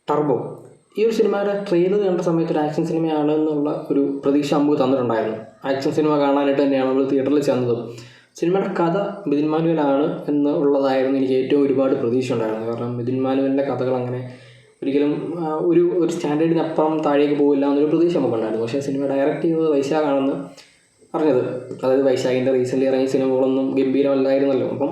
Turbo. ഈ ഒരു സിനിമയുടെ ട്രെയിലർ കണ്ട സമയത്ത് ഒരു ആക്ഷൻ സിനിമയാണ് എന്നുള്ള ഒരു പ്രതീക്ഷ നമുക്ക് തന്നിട്ടുണ്ടായിരുന്നു. ആക്ഷൻ സിനിമ കാണാനായിട്ട് തന്നെയാണ് നമ്മൾ തിയേറ്ററിൽ ചെന്നത്. സിനിമയുടെ കഥ മിഥുൻ മാനുവലാണ് എന്നുള്ളതായിരുന്നു എനിക്ക് ഏറ്റവും ഒരുപാട് പ്രതീക്ഷ ഉണ്ടായിരുന്നത്. കാരണം മിഥുൻ മാനുവലിൻ്റെ കഥകൾ അങ്ങനെ ഒരിക്കലും ഒരു സ്റ്റാൻഡേർഡിനപ്പുറം താഴേക്ക് പോകില്ല എന്നൊരു പ്രതീക്ഷ നമുക്കുണ്ടായിരുന്നു. പക്ഷേ സിനിമ ഡയറക്റ്റ് ചെയ്തത് വൈശാഖാണെന്ന് പറഞ്ഞത്. അതായത് വൈശാഖിൻ്റെ റീസെൻ്റ്ലി ഇറങ്ങിയ സിനിമകളൊന്നും ഗംഭീരമല്ലായിരുന്നല്ലോ. അപ്പം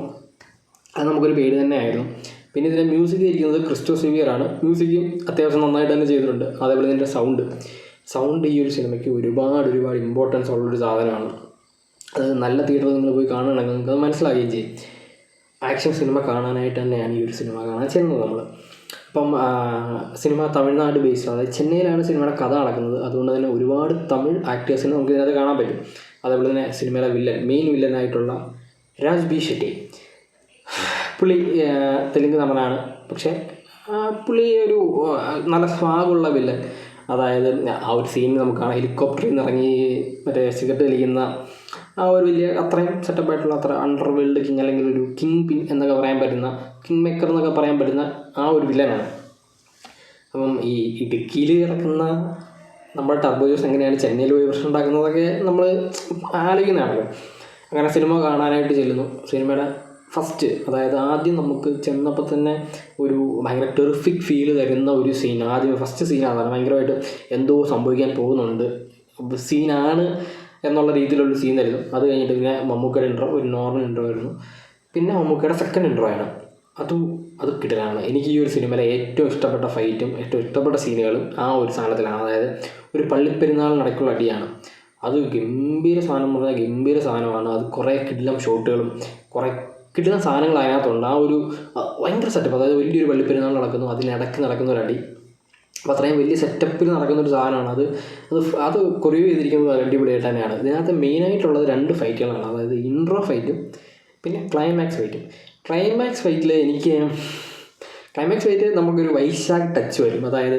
അത് നമുക്കൊരു പേടി തന്നെയായിരുന്നു. പിന്നെ ഇതിൻ്റെ മ്യൂസിക് ഇരിക്കുന്നത് ക്രിസ്റ്റോ സിവിയറാണ്. മ്യൂസിക്കും അത്യാവശ്യം നന്നായിട്ട് തന്നെ ചെയ്തിട്ടുണ്ട്. അതേപോലെ ഇതിൻ്റെ സൗണ്ട് ഈ ഒരു സിനിമയ്ക്ക് ഒരുപാട് ഇമ്പോർട്ടൻസ് ഉള്ളൊരു സാധനമാണ്. അത് നല്ല തിയേറ്ററിൽ നിങ്ങൾ പോയി കാണുകയാണെങ്കിൽ നിങ്ങൾക്ക് അത് മനസ്സിലാകുകയും ചെയ്യും. ആക്ഷൻ സിനിമ കാണാനായിട്ട് തന്നെയാണ് ഈ ഒരു സിനിമ കാണാൻ ചെന്നത് നമ്മൾ. അപ്പം സിനിമ തമിഴ്നാട് ബേസ്ഡ്, അതായത് ചെന്നൈയിലാണ് സിനിമയുടെ കഥ നടക്കുന്നത്. അതുകൊണ്ട് തന്നെ ഒരുപാട് തമിഴ് ആക്ടേഴ്സിനെ നമുക്ക് ഇതിനകത്ത് കാണാൻ പറ്റും. അതേപോലെ തന്നെ സിനിമയിലെ മെയിൻ വില്ലനായിട്ടുള്ള രാജ് ബി ഷെട്ടി, പുള്ളി തെലുങ്ക് നടനാണ്. പക്ഷേ പുള്ളി ഒരു നല്ല സ്വാഗുള്ള വില്ലൻ. അതായത് ആ ഒരു സീനിൽ നമുക്ക് കാണാം, ഹെലികോപ്റ്ററിൽ നിന്ന് ഇറങ്ങി മറ്റേ സിഗരറ്റ് വലിക്കുന്ന ആ ഒരു വലിയ അത്രയും സെറ്റപ്പായിട്ടുള്ള അത്ര അണ്ടർ വേൾഡ് കിങ് അല്ലെങ്കിൽ ഒരു കിങ് പിൻ എന്നൊക്കെ പറയാൻ പറ്റുന്ന, കിങ് മേക്കർ എന്നൊക്കെ പറയാൻ പറ്റുന്ന ആ ഒരു വില്ലനാണ്. അപ്പം ഈ ഇടുക്കിയിൽ കിടക്കുന്ന നമ്മുടെ ടർബോ ജോസ് എങ്ങനെയാണ് ചെന്നൈയിൽ പോയി പ്രശ്നം ഉണ്ടാക്കുന്നതൊക്കെ നമ്മൾ ആലോചിക്കുന്നതാണല്ലോ. അങ്ങനെ സിനിമ കാണാനായിട്ട് ചെല്ലുന്നു. സിനിമയുടെ ഫസ്റ്റ്, അതായത് ആദ്യം നമുക്ക് ചെന്നപ്പോൾ തന്നെ ഒരു ഭയങ്കര ടെറിഫിക് ഫീൽ തരുന്ന ഒരു സീൻ, ഫസ്റ്റ് സീനാണ്. ഭയങ്കരമായിട്ട് എന്തോ സംഭവിക്കാൻ പോകുന്നുണ്ട്, സീനാണ് എന്നുള്ള രീതിയിലുള്ള സീൻ തരുന്നു. അത് കഴിഞ്ഞിട്ട് പിന്നെ മമ്മൂക്കയുടെ ഇൻട്രോ, ഒരു നോർമൽ ഇൻട്രോ ആയിരുന്നു. പിന്നെ മമ്മൂക്കയുടെ സെക്കൻഡ് ഇൻട്രോ ആണ്. അത് കിടലാണ്. എനിക്ക് ഈ ഒരു സിനിമയിലെ ഏറ്റവും ഇഷ്ടപ്പെട്ട ഫൈറ്റും ഏറ്റവും ഇഷ്ടപ്പെട്ട സീനുകളും ആ ഒരു സാധനത്തിലാണ്. അതായത് ഒരു പള്ളിപ്പെരുന്നാളിനടക്കുള്ള അടിയാണ്. അത് ഗംഭീര സാധനമാണ്. അത് കുറേ കിടിലം ഷോട്ടുകളും കുറേ കിടിലം സാധനങ്ങൾ അതിനകത്തുണ്ട്. ആ ഒരു ഭയങ്കര സെറ്റപ്പ്. അതായത് വലിയൊരു പള്ളിപ്പെരുന്നാൾ നടക്കുന്നു, അതിനിടയ്ക്ക് നടക്കുന്ന ഒരു അടി. അപ്പോൾ അത്രയും വലിയ സെറ്റപ്പിൽ നടക്കുന്നൊരു സാധനമാണ്. അത് കൊറിയോ ചെയ്തിരിക്കുന്നത് അടിപൊളിയായിട്ട് തന്നെയാണ്. ഇതിനകത്ത് മെയിനായിട്ടുള്ളത് 2 ഫൈറ്റുകളാണ്. അതായത് ഇൻട്രോ ഫൈറ്റും പിന്നെ ക്ലൈമാക്സ് ഫൈറ്റിൽ ക്ലൈമാക്സ് ഫൈറ്റ് നമുക്കൊരു വൈശാഖ് ടച്ച് വരും. അതായത്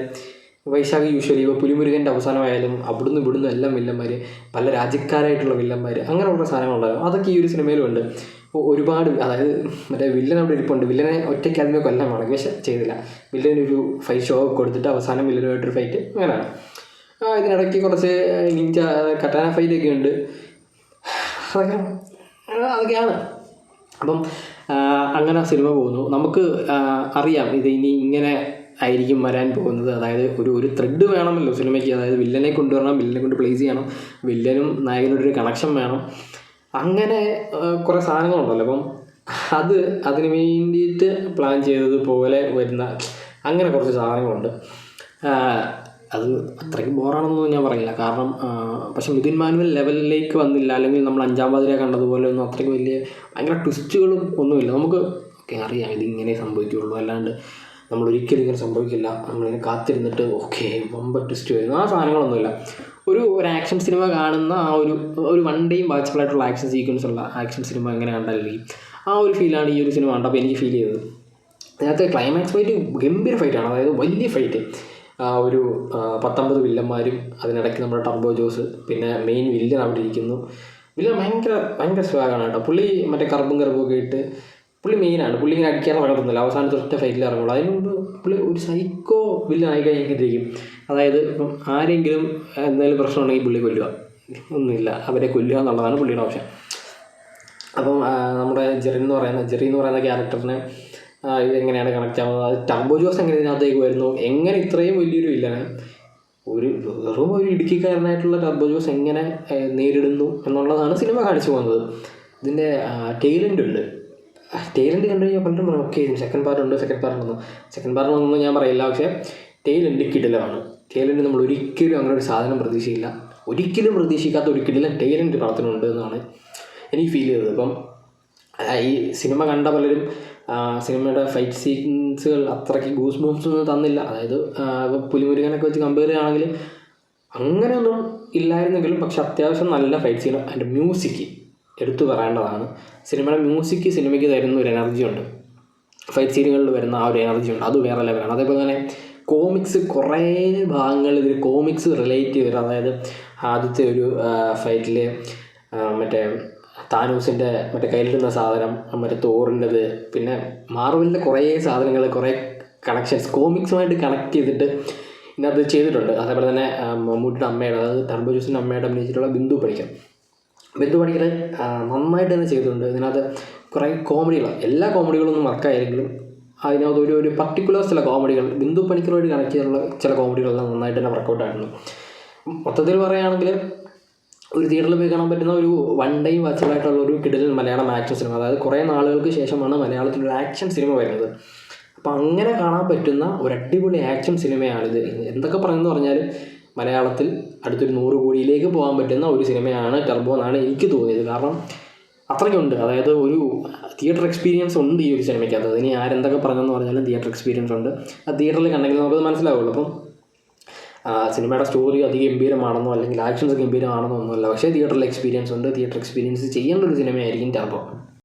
വൈശാഖ് യൂഷ്വലി ഇപ്പോൾ പുലിമുരുകൻ്റെ അവസാനമായാലും അവിടുന്ന് ഇവിടുന്ന് എല്ലാം വില്ലന്മാർ, പല രാജ്യക്കാരായിട്ടുള്ള വില്ലന്മാർ, അങ്ങനെയുള്ള സാധനങ്ങളുണ്ടാകും. അതൊക്കെ ഈ ഒരു സിനിമയിലും ഉണ്ട്. ഒരുപാട്, അതായത് മറ്റേ വില്ലൻ അവിടെ ഇരിപ്പുണ്ട്. വില്ലനെ ഒറ്റയ്ക്ക് ആദ്യമേ കൊല്ലാൻ വേണം, പക്ഷെ ചെയ്തില്ല. വില്ലനൊരു ഫൈറ്റ് ഷോ കൊടുത്തിട്ട് അവസാനം വില്ലനുമായിട്ടൊരു ഫൈറ്റ്, അങ്ങനെയാണ്. ഇതിനിടയ്ക്ക് കുറച്ച് നിഞ്ച കട്ടാന ഫൈറ്റൊക്കെ ഉണ്ട്. അതൊക്കെയാണ്. അപ്പം അങ്ങനെ സിനിമ പോകുന്നു. നമുക്ക് അറിയാം ഇത് ഇനി ഇങ്ങനെ ആയിരിക്കും വരാൻ പോകുന്നത്. അതായത് ഒരു ത്രെഡ് വേണമല്ലോ സിനിമയ്ക്ക്. അതായത് വില്ലനെ കൊണ്ടുവരണം, വില്ലനെ കൊണ്ട് പ്ലേസ് ചെയ്യണം, വില്ലനും നായകനോടൊരു കണക്ഷൻ വേണം. അങ്ങനെ കുറേ സാധനങ്ങളുണ്ടല്ലോ. അപ്പം അതിന് വേണ്ടിയിട്ട് പ്ലാൻ ചെയ്തതുപോലെ വരുന്ന അങ്ങനെ കുറച്ച് സാധനങ്ങളുണ്ട്. അത് അത്രയ്ക്ക് ബോറാണെന്നൊന്നും ഞാൻ പറയില്ല. കാരണം പക്ഷെ മിഥുൻ മാനുവൽ ലെവലിലേക്ക് വന്നില്ല. അല്ലെങ്കിൽ നമ്മൾ 5-ാം പാതിര കണ്ടതുപോലെ ഒന്നും അത്രയ്ക്ക് ഭയങ്കര ട്വിസ്റ്റുകളും ഒന്നുമില്ല. നമുക്ക് അറിയാം ഇതിങ്ങനെ സംഭവിക്കുകയുള്ളൂ, അല്ലാണ്ട് നമ്മളൊരിക്കലും ഇങ്ങനെ സംഭവിക്കില്ല, നമ്മളിങ്ങനെ കാത്തിരുന്നിട്ട് വമ്പ ട്വിസ്റ്റ് വരുന്നു, ആ സാധനങ്ങളൊന്നുമില്ല. ഒരു ആക്ഷൻ സിനിമ കാണുന്ന ആ ഒരു വൺ ഡേയും വാച്ചബിളായിട്ടുള്ള ആക്ഷൻ സീക്വൻസ് ഉള്ള ആക്ഷൻ സിനിമ എങ്ങനെ കണ്ടാലും ആ ഒരു ഫീലാണ് ഈ ഒരു സിനിമ കണ്ടപ്പോൾ എനിക്ക് ഫീൽ ചെയ്തത്. അതിനകത്ത് ക്ലൈമാക്സ് ഫൈറ്റ് ഗംഭീര ഫൈറ്റാണ്. അതായത് വലിയ ഫൈറ്റ്, ഒരു 19 വില്ലന്മാരും അതിനിടയ്ക്ക് നമ്മുടെ ടർബോ ജോസ്, പിന്നെ മെയിൻ വില്ലൻ അവിടെ ഇരിക്കുന്നു. വില്ലൻ ഭയങ്കര സ്വാഗാണ് കേട്ടോ. പുള്ളി മറ്റേ കറുപ്പും ഒക്കെ ഇട്ട് പുള്ളി മെയിനാണ്. പുള്ളി ഇങ്ങനെ അടിക്കാൻ ഇറങ്ങത്തൊന്നുമില്ല, അവസാനത്തെ ഒറ്റ ഫൈറ്റിൽ ഇറങ്ങുള്ളൂ. അതിന് മുമ്പ് പുള്ളി ഒരു സൈക്കോ വില്ലൻ ആയി കഴിഞ്ഞിരിക്കും. അതായത് ഇപ്പം ആരെങ്കിലും എന്തെങ്കിലും പ്രശ്നം ഉണ്ടെങ്കിൽ പുള്ളി കൊല്ലുക, ഒന്നുമില്ല അവരെ കൊല്ലുക എന്നുള്ളതാണ് പുള്ളിയുടെ ഓപ്ഷൻ. അപ്പം നമ്മുടെ ജെറി എന്ന് പറയുന്ന ക്യാരക്ടറിനെ ഇതെങ്ങനെയാണ് കണക്റ്റ് ആവുന്നത്, അത് ടർബോ ജോസ് എങ്ങനെ ഇതിനകത്തേക്ക് വരുന്നു, എങ്ങനെ ഇത്രയും വലിയൊരു വില്ലനെ വെറും ഒരു ഇടുക്കിക്കാരനായിട്ടുള്ള ടർബോ ജോസ് എങ്ങനെ നേരിടുന്നു എന്നുള്ളതാണ് സിനിമ കാണിച്ചു പോകുന്നത്. ഇതിൻ്റെ ടെയിലൻ്റ് കണ്ടു കഴിഞ്ഞാൽ പലരും പറയും സെക്കൻഡ് പാർട്ടുണ്ടെന്ന് ഞാൻ പറയില്ല. പക്ഷേ ടെയിലൻ്റ് കിടിലമാണ്. ടെയിലൻ്റ് നമ്മൾ ഒരിക്കലും അങ്ങനെ ഒരു സാധനം ഒരിക്കലും പ്രതീക്ഷിക്കാത്ത ഒരു കിടിലൻ ടെയിലൻ്റ് പടത്തിനുണ്ട് എന്നാണ് എനിക്ക് ഫീൽ ചെയ്തത്. അപ്പം ഈ സിനിമ കണ്ട പലരും സിനിമയുടെ ഫൈറ്റ് സീക്വൻസുകൾ അത്രയ്ക്ക് ഗൂസ് ബംസ് ഒന്നും തന്നില്ല. അതായത് പുലിമുരുകനൊക്കെ വെച്ച് കമ്പയർ ചെയ്യുകയാണെങ്കിൽ അങ്ങനെയൊന്നും ഇല്ലായിരുന്നെങ്കിലും പക്ഷെ അത്യാവശ്യം നല്ല ഫൈറ്റ് സീൻ. അതിൻ്റെ മ്യൂസിക് എടുത്തു പറയേണ്ടതാണ്. സിനിമയുടെ മ്യൂസിക് സിനിമയ്ക്ക് തരുന്ന ഒരു എനർജിയുണ്ട്, ഫൈറ്റ് സീനുകളിൽ വരുന്ന ആ ഒരു എനർജിയുണ്ട്, അത് വേറെ ലെവലാണ്. അതേപോലെ തന്നെ കോമിക്സ് കുറേ ഭാഗങ്ങളിൽ ഇതിൽ കോമിക്സ് റിലേറ്റ് ചെയ്തിട്ട്, അതായത് ആദ്യത്തെ ഒരു ഫൈറ്റിൽ മറ്റേ താനൂസിൻ്റെ മറ്റേ കയ്യിലിടുന്ന സാധനം, മറ്റേ തോറിൻ്റെത്, പിന്നെ മാർവലിൻ്റെ കുറേ സാധനങ്ങൾ, കുറേ കണക്ഷൻസ് കോമിക്സുമായിട്ട് കണക്ട് ചെയ്തിട്ട് ഇതിനകത്ത് ചെയ്തിട്ടുണ്ട്. അതേപോലെ തന്നെ മമ്മൂട്ടിയുടെ അമ്മയുടെ, അതായത് ടർബോ ജോസിൻ്റെ അമ്മയുടെ അഭിനയിച്ചിട്ടുള്ള ബിന്ദു പണിക്കർ നന്നായിട്ട് തന്നെ ചെയ്തിട്ടുണ്ട്. ഇതിനകത്ത് കുറേ കോമഡികൾ, എല്ലാ കോമഡികളൊന്നും വർക്കായെങ്കിലും അതിനകത്ത് ഒരു പർട്ടിക്കുലർ ചില കോമഡികൾ, ബിന്ദു പണിക്കറുമായിട്ട് കണക്ട് ചെയ്തിട്ടുള്ള ചില കോമഡികളെല്ലാം നന്നായിട്ട് തന്നെ വർക്കൗട്ടായിരുന്നു. മൊത്തത്തിൽ പറയുകയാണെങ്കിൽ ഒരു തിയേറ്ററിൽ പോയി കാണാൻ പറ്റുന്ന ഒരു വൺ ടൈം വാച്ചബിളായിട്ടുള്ള ഒരു കിടിലൻ മലയാളം ആക്ഷൻ സിനിമ. അതായത് കുറേ നാളുകൾക്ക് ശേഷമാണ് മലയാളത്തിലൊരു ആക്ഷൻ സിനിമ വരുന്നത്. അപ്പോൾ അങ്ങനെ കാണാൻ പറ്റുന്ന ഒരു അടിപൊളി ആക്ഷൻ സിനിമയാണിത്. എന്തൊക്കെ പറയുന്നത് പറഞ്ഞാൽ മലയാളത്തിൽ അടുത്തൊരു 100 കോടിയിലേക്ക് പോകാൻ പറ്റുന്ന ഒരു സിനിമയാണ് ടർബോ എന്നാണ് എനിക്ക് തോന്നിയത്. കാരണം അത്രയ്ക്കുണ്ട്, അതായത് ഒരു തിയേറ്റർ എക്സ്പീരിയൻസ് ഉണ്ട് ഈ ഒരു സിനിമയ്ക്കകത്ത്. ഇനി ആരെന്തൊക്കെ പറഞ്ഞെന്ന് പറഞ്ഞാലും തിയേറ്റർ എക്സ്പീരിയൻസ് ഉണ്ട്. ആ തിയേറ്ററിൽ കണ്ടെങ്കിൽ നമുക്കത് മനസ്സിലാവുള്ളൂ. അപ്പം സിനിമയുടെ സ്റ്റോറി അതിഗംഭീരമാണെന്നോ അല്ലെങ്കിൽ ആക്ഷൻസ് ഗംഭീരമാണെന്നോ ഒന്നുമല്ല, പക്ഷേ തിയേറ്ററിൽ എക്സ്പീരിയൻസ് ഉണ്ട്. തിയേറ്റർ എക്സ്പീരിയൻസ് ചെയ്യേണ്ട ഒരു സിനിമയായിരിക്കും ടർബോ.